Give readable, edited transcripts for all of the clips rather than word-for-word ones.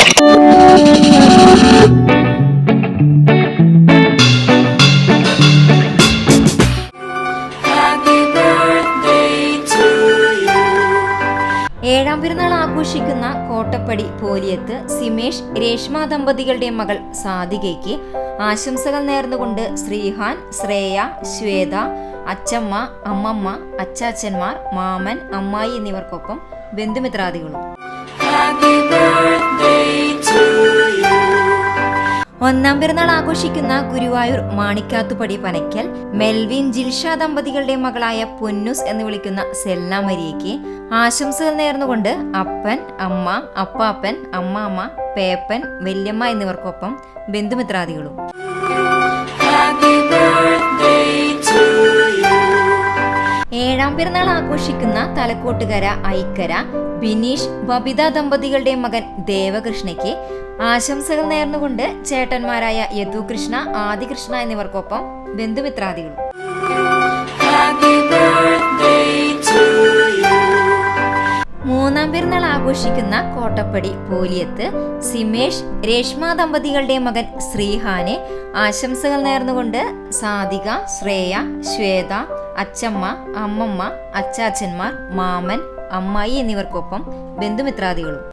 ഏഴാം പിറന്നാൾ ആഘോഷിക്കുന്ന കോട്ടപ്പടി പോലിയത്ത് സിമേഷ് രേഷ്മ ദമ്പതികളുടെ മകൾ സാധികയ്ക്ക് ആശംസകൾ നേർന്നുകൊണ്ട് ശ്രീഹാൻ, ശ്രേയ, ശ്വേത, അച്ചമ്മ, അമ്മമ്മ, അച്ചാച്ചന്മാർ, മാമൻ, അമ്മായി എന്നിവർക്കൊപ്പം ബന്ധുമിത്രാദികളും. ഒന്നാം പിറന്നാൾ ആഘോഷിക്കുന്ന ഗുരുവായൂർ മാണിക്കാത്തുപടി പനയ്ക്കൽ മെൽവിൻ ജിൽഷ ദമ്പതികളുടെ മകളായ പൊന്നൂസ് എന്ന് വിളിക്കുന്ന സെൽന മരിയയ്ക്ക് ആശംസകൾ നേർന്നുകൊണ്ട് അപ്പൻ, അമ്മ, അപ്പാപ്പൻ, അമ്മാമ്മ, പേപ്പൻ, വല്യമ്മ എന്നിവർക്കൊപ്പം ബന്ധുമിത്രാദികളും. ഏഴാം പിറന്നാൾ ആഘോഷിക്കുന്ന തലക്കോട്ടുകര ഐക്കര ബിനീഷ്, ബബിത ദമ്പതികളുടെ മകൻ ദേവകൃഷ്ണയ്ക്ക് ആശംസകൾ നേർന്നുകൊണ്ട് ചേട്ടന്മാരായ യദുകൃഷ്ണ, ആദികൃഷ്ണ എന്നിവർക്കൊപ്പം ബന്ധുമിത്രാദികളും. മൂന്നാം പിറന്നാൾ ആഘോഷിക്കുന്ന കോട്ടപ്പടി പോലിയത്ത് സിമേഷ് രേഷ്മ ദമ്പതികളുടെ മകൻ ശ്രീഹാന് ആശംസകൾ നേർന്നുകൊണ്ട് സാധിക, ശ്രേയ, ശ്വേത, അച്ചമ്മ, അമ്മമ്മ, അച്ചാച്ചന്മാർ, മാമൻ, അമ്മായി എന്നിവർക്കൊപ്പം ബന്ധുമിത്രാദികളും.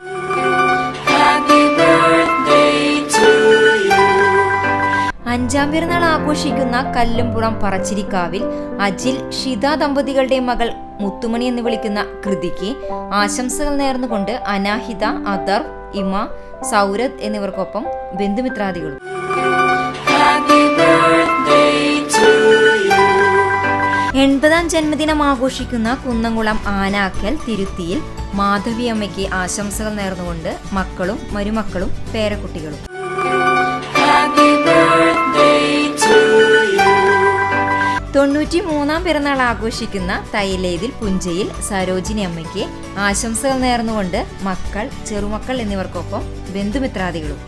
അഞ്ചാം പിറന്നാൾ ആഘോഷിക്കുന്ന കല്ലുംപുറം പറച്ചിരിക്കാവിൽ അജിൽ, ഷിത ദമ്പതികളുടെ മകൾ മുത്തുമണി എന്ന് വിളിക്കുന്ന കൃതിക്ക് ആശംസകൾ നേർന്നുകൊണ്ട് അനാഹിത, അദർ, ഇമ, സൗരദ് എന്നിവർക്കൊപ്പം ബന്ധുമിത്രാദികളും. എൺപതാം ജന്മദിനം ആഘോഷിക്കുന്ന കുന്നംകുളം ആനാക്കൽ തിരുത്തിയിൽ മാധവിയമ്മയ്ക്ക് ആശംസകൾ നേർന്നുകൊണ്ട് മക്കളും മരുമക്കളും പേരക്കുട്ടികളും. 93-ാം പിറന്നാൾ ആഘോഷിക്കുന്ന തൈലേതിൽ പുഞ്ചയിൽ സരോജിനി അമ്മയ്ക്ക് ആശംസകൾ നേർന്നുകൊണ്ട് മക്കൾ, ചെറുമക്കൾ എന്നിവർക്കൊപ്പം ബന്ധുമിത്രാദികളും.